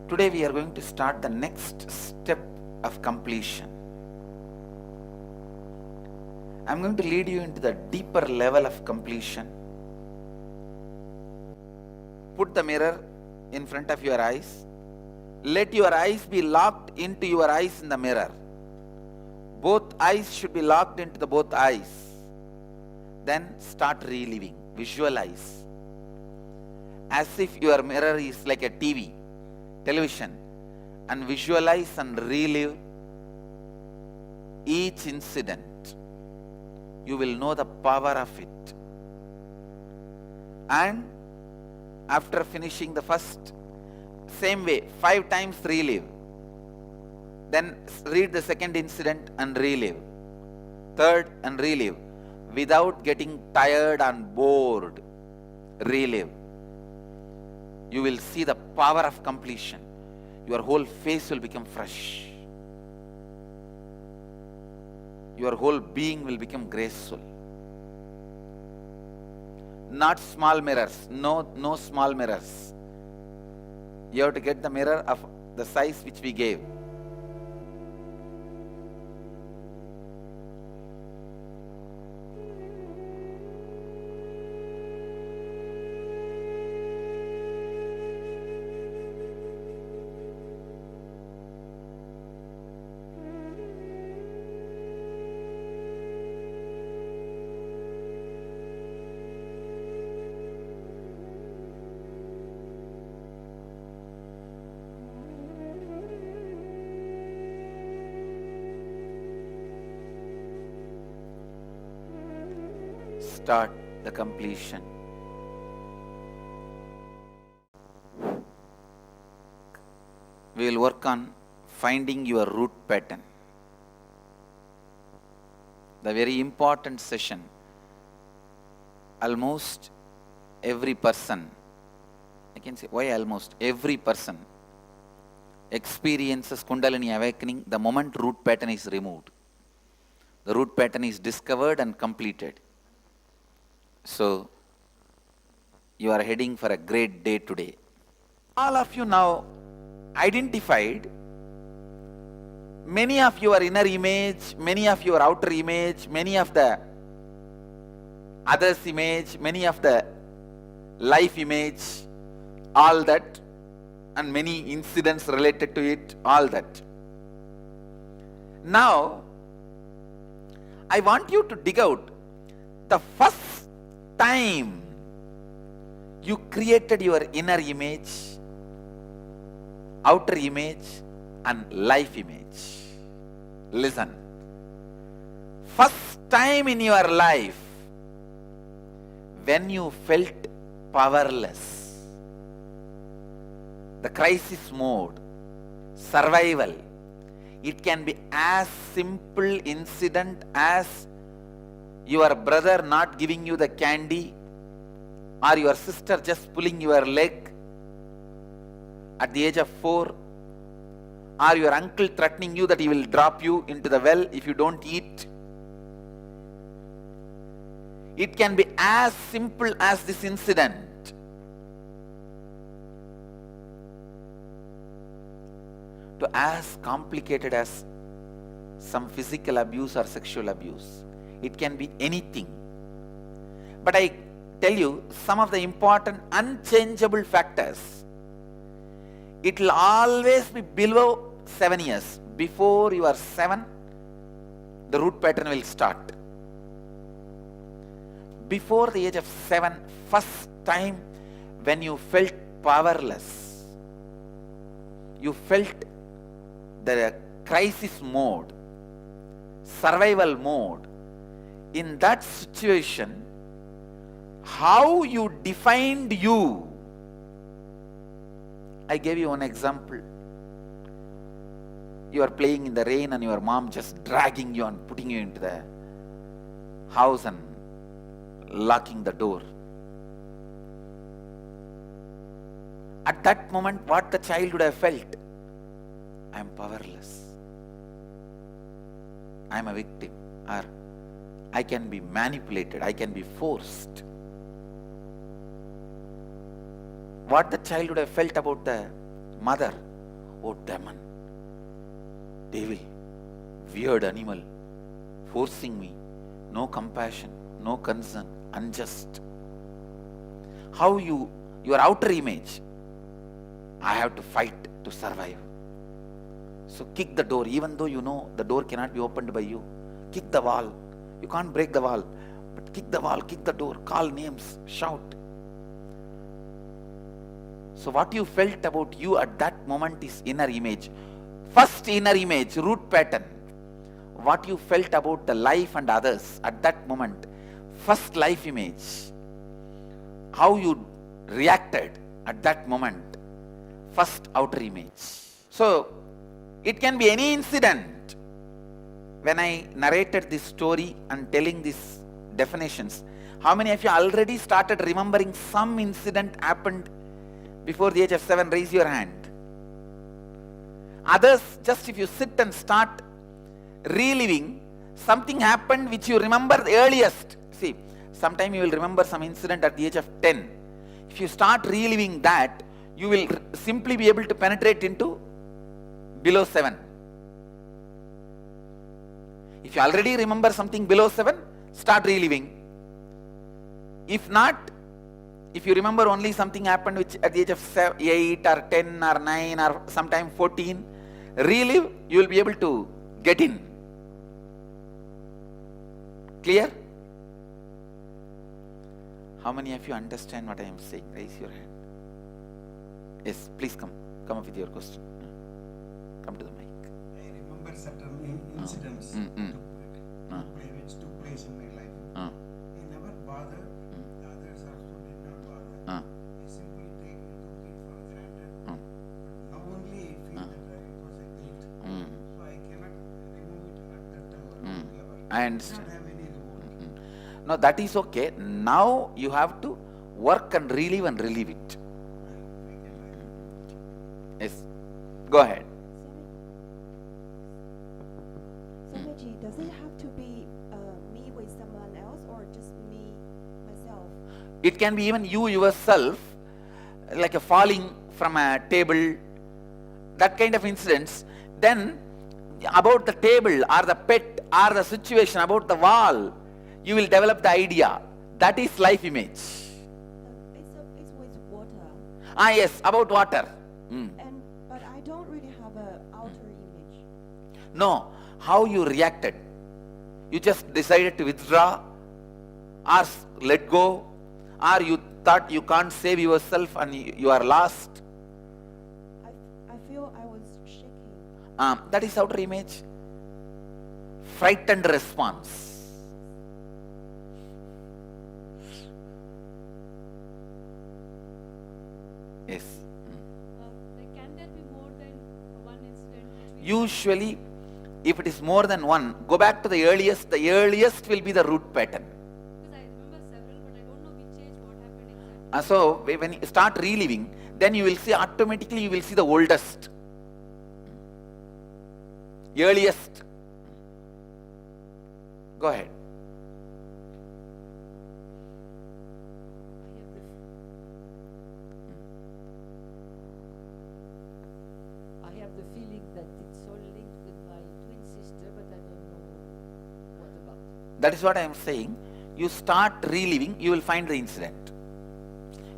Today we are going to start the next step of completion. I'm going to lead you into the deeper level of completion. Put the mirror in front of your eyes. Let your eyes be locked into your eyes in the mirror. Both eyes should be locked into the both eyes. Then start reliving. Visualize. As if your mirror is like a television, and visualize and relive each incident. You will know the power of it. And after finishing the first, same way, 5 times relive. Then read the second incident and relive. Third and relive. Without getting tired and bored, relive. You will see the power of completion. Your whole face will become fresh. Your whole being will become graceful. Not small mirrors. No small mirrors. You have to get the mirror of the size which we gave. Start the completion. We will work on finding your root pattern. The very important session. Almost every person, I can say why almost every person experiences Kundalini awakening the moment root pattern is removed. The root pattern is discovered and completed. So, you are heading for a great day today. All of you now identified many of your inner image, many of your outer image, many of the others' image, many of the life image, all that, and many incidents related to it, all that. Now, I want you to dig out the first time you created your inner image, outer image, and life image. Listen. First time in your life when you felt powerless, the crisis mode, survival, it can be as simple incident as your brother not giving you the candy, or your sister just pulling your leg at the age of 4, or your uncle threatening you that he will drop you into the well if you don't eat. It can be as simple as this incident. To as complicated as some physical abuse or sexual abuse. It can be anything. But I tell you some of the important unchangeable factors. It will always be below 7 years. Before you are 7, the root pattern will start. Before the age of 7, first time when you felt powerless, you felt the crisis mode, survival mode. In that situation, how you defined you. I gave you one example. You are playing in the rain and your mom just dragging you and putting you into the house and locking the door. At that moment, what the child would have felt? I am powerless. I am a victim. Or I can be manipulated. I can be forced. What the child would have felt about the mother? oh demon, devil, weird animal, forcing me, no compassion, no concern, unjust. How your outer image, I have to fight to survive. So kick the door, even though you know the door cannot be opened by you. Kick the wall. You can't break the wall, but kick the wall, kick the door, call names, shout. So what you felt about you at that moment is inner image. First inner image, root pattern. What you felt about the life and others at that moment. First life image. How you reacted at that moment. First outer image. So it can be any incident. When I narrated this story and telling these definitions, how many of you already started remembering some incident happened before the age of 7? Raise your hand. Others, just if you sit and start reliving, something happened which you remember the earliest. See, sometime you will remember some incident at the age of 10. If you start reliving that, you will simply be able to penetrate into below 7. If you already remember something below 7, start reliving. If not, if you remember only something happened which at the age of 8 or 10 or 9 or sometime 14, relive, you will be able to get in. Clear? How many of you understand what I am saying? Raise your hand. Yes, please come up with your question. Come to the mic. I remember certain incidents which took place in my life. I never bothered. The others also did not bother. I simply took it for granted. But now only I feel that it was a guilt. So I cannot remove it at that level. I understand. I do not have any reward. No, that is okay. Now you have to work and relive it. Yes. Go ahead. Swamiji, does it have to be me with someone else or just me, myself? It can be even you yourself, like a falling from a table, that kind of incidents. Then about the table or the pet or the situation, about the wall, you will develop the idea. That is life image. It's with water. Yes, about water. But I don't really have an outer image. No, how you reacted. You just decided to withdraw or let go, or you thought you can't save yourself and you are lost. I feel I was shaking. That is outer image. Frightened response. Yes. Can there be more than one incident? Usually, if it is more than one, go back to the earliest. The earliest will be the root pattern. Because I remember several, but I don't know which age, what happened exactly. So when you start reliving, then you will see automatically you will see the oldest, earliest. Go ahead. I have the feeling that it's all linked with my twin sister, but I don't know what about. That is what I am saying. You start reliving, you will find the incident.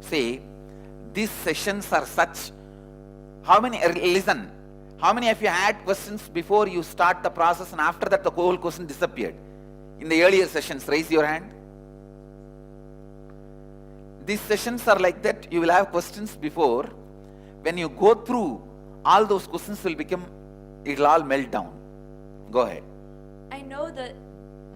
Say, these sessions are such. How many of you had questions before you start the process and after that the whole question disappeared? In the earlier sessions, raise your hand. These sessions are like that. You will have questions before. When you go through, all those questions will become, it will all melt down. Go ahead. I know that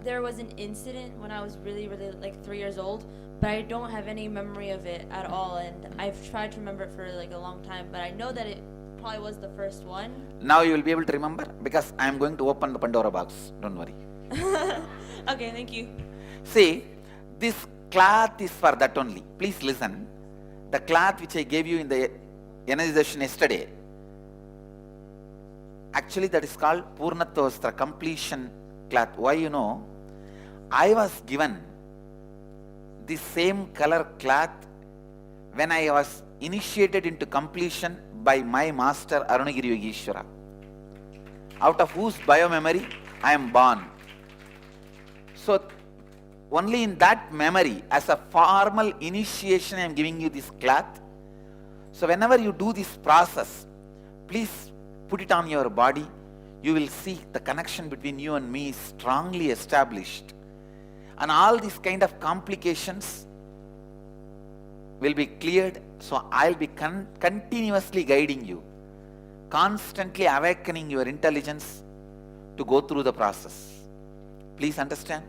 there was an incident when I was really like 3 years old, but I don't have any memory of it at all, and I've tried to remember it for like a long time, but I know that it probably was the first one. Now you will be able to remember because I am going to open the Pandora box. Don't worry. Okay, thank you. See, this cloth is for that only. Please listen. The cloth which I gave you in the energization yesterday, actually that is called Purnattvastra, completion cloth. Why you know? I was given the same color cloth when I was initiated into completion by my master Arunagiri Yogeshwara, out of whose biomemory I am born. So only in that memory, as a formal initiation, I am giving you this cloth. So whenever you do this process, please put it on your body. You will see the connection between you and me is strongly established. And all these kind of complications will be cleared. So I'll be continuously guiding you, constantly awakening your intelligence to go through the process. Please understand,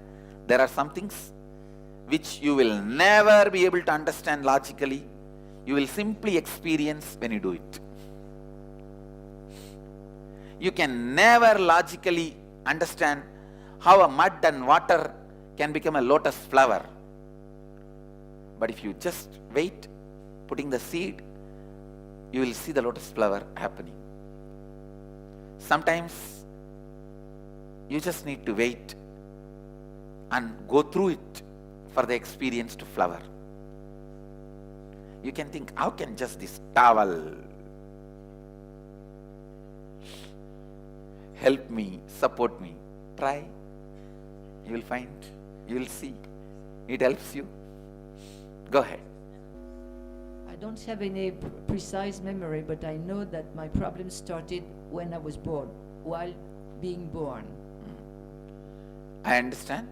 there are some things which you will never be able to understand logically. You will simply experience when you do it. You can never logically understand how a mud and water can become a lotus flower. But if you just wait, putting the seed, you will see the lotus flower happening. Sometimes you just need to wait and go through it for the experience to flower. You can think, how can just this towel help me, support me? Try. You will find, you will see. It helps you. Go ahead. I don't have any precise memory, but I know that my problem started when I was born, while being born. I understand.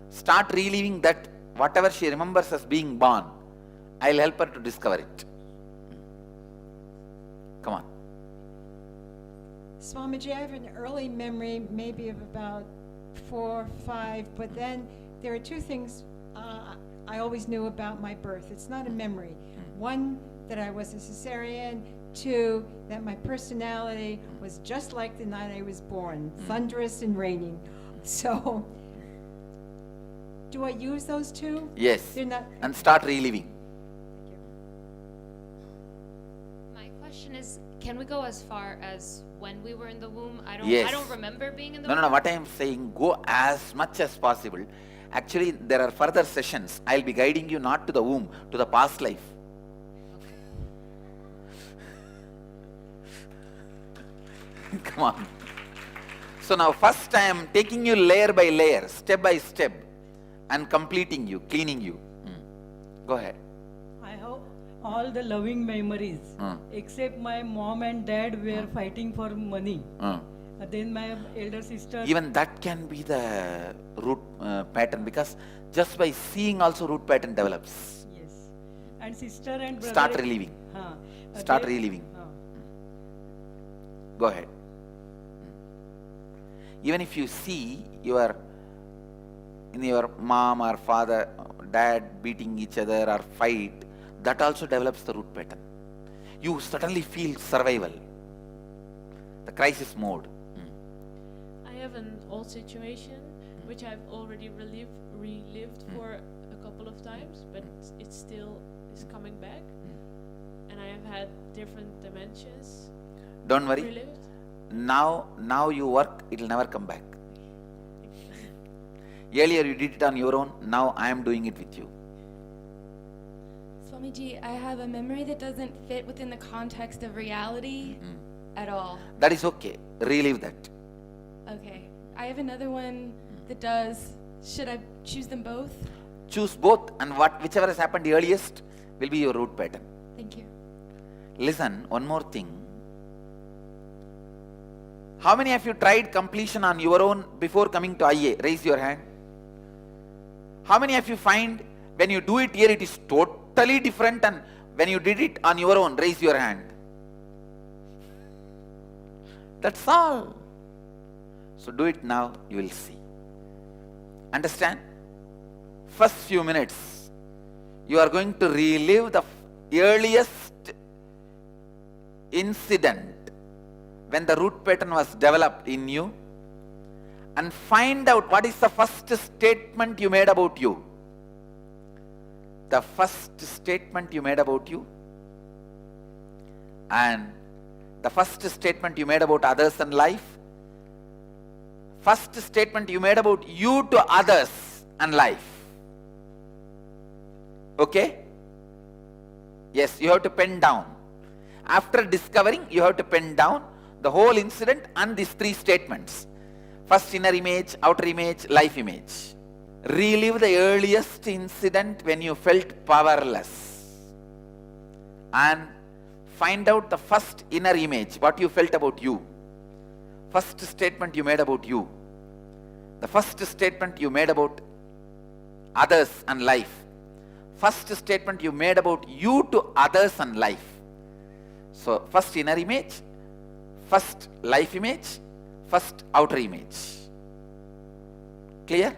Start reliving that, whatever she remembers as being born. I'll help her to discover it. Come on. Swamiji, I have an early memory, maybe of about 4 or 5, but then there are two things I always knew about my birth. It's not a memory. One, that I was a cesarean. 2, that my personality was just like the night I was born, thunderous and raining. So, do I use those two? Yes. They're not. And start reliving. My question is, can we go as far as when we were in the womb? I Yes. don't remember being in the No, womb. no, no. What I am saying, go as much as possible. Actually, there are further sessions. I'll be guiding you not to the womb, to the past life. Come on. So now first I am taking you layer by layer, step by step, and completing you, cleaning you. Go ahead. I have all the loving memories, Mm. except my mom and dad were fighting for money. Mm. Then my elder sister. Even that can be the root pattern, because just by seeing also root pattern develops. Yes. And sister and brother. Start reliving. Start they- reliving. Go ahead. Even if you see your mom or father, dad beating each other or fight, that also develops the root pattern. You suddenly feel survival, the crisis mode. I have an old situation which I've already relived for a couple of times, but it still is coming back. And I have had different dimensions Don't worry. relived. Now you work, it will never come back. Earlier you did it on your own, now I am doing it with you. Swamiji, I have a memory that doesn't fit within the context of reality at all. That is okay. Relive that. Okay. I have another one that does. Should I choose them both? Choose both, and whichever has happened earliest will be your root pattern. Thank you. Listen, one more thing. How many of you tried completion on your own before coming to IA? Raise your hand. How many of you find when you do it here it is totally different, and when you did it on your own? Raise your hand. That's all. So do it now, you will see. Understand? First few minutes, you are going to relive the earliest incident when the root pattern was developed in you, and find out what is the first statement you made about you. The first statement you made about you, and the first statement you made about others and life, first statement you made about you to others and life. Okay? Yes, you have to pen down. After discovering, you have to pen down the whole incident and these 3 statements. First, inner image, outer image, life image. Relive the earliest incident when you felt powerless. And find out the first inner image, what you felt about you. First statement you made about you. The first statement you made about others and life. First statement you made about you to others and life. So, first inner image, first life image, first outer image. Clear?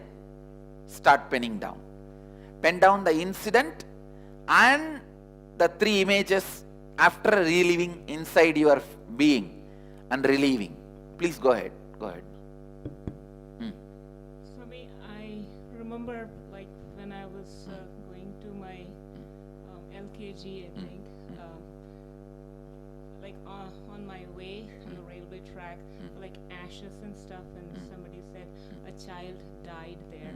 Start penning down. Pen down the incident and the 3 images after reliving inside your being and relieving. Please go ahead. Go ahead. Swami, I remember like when I was going to my LKG, I think, like on my way on the railway track, like ashes and stuff, and somebody said a child died there.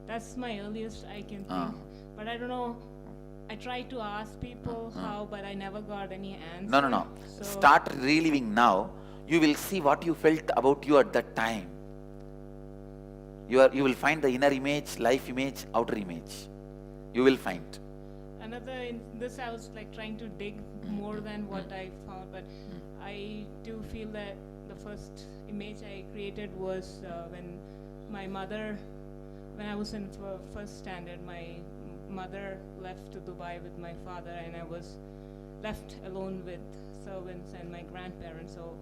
That's my earliest I can think. But I don't know. I tried to ask people how, but I never got any answer. No. So Start reliving now. You will see what you felt about you at that time. You will find the inner image, life image, outer image. You will find. another in this I was like trying to dig more than what I found, but I do feel that the first image I created was when I was in first standard, my mother left to Dubai with my father, and I was left alone with servants and my grandparents. So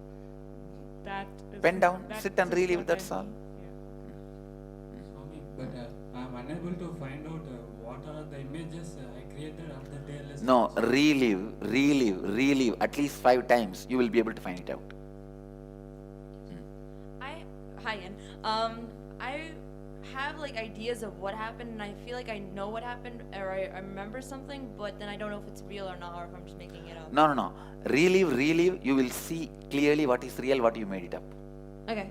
that is Pen down, that sit and is relive, what that's I- all. yeah. Swami, but I'm unable to find out what are the images I created at the tail. No, relive at least 5 times. You will be able to find it out. Hi, Ian. I have like ideas of what happened, and I feel like I know what happened, or I remember something, but then I don't know if it's real or not, or if I'm just making it up. No. Relive. You will see clearly what is real, what you made it up. Okay.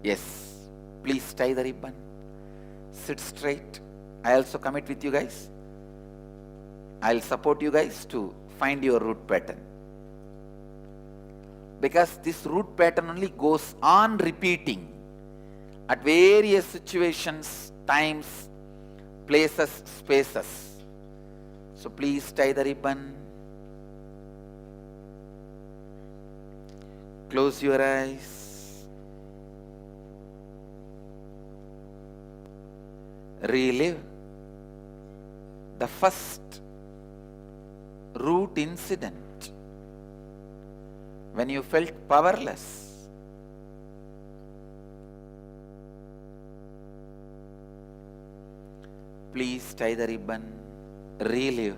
Yes. Please tie the ribbon. Sit straight. I also commit with you guys. I'll support you guys to find your root pattern. Because this root pattern only goes on repeating at various situations, times, places, spaces. So please tie the ribbon. Close your eyes. Relive the first root incident when you felt powerless. Please tie the ribbon. Relive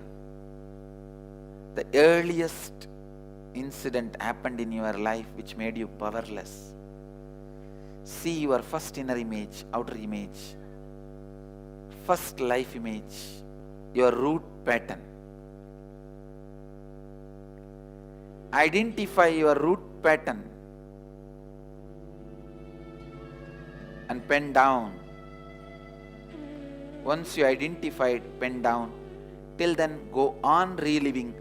the earliest incident happened in your life which made you powerless. See your first inner image, outer image, first life image, your root pattern. Identify your root pattern and pen down. Once you identify it, pen down. Till then, go on reliving.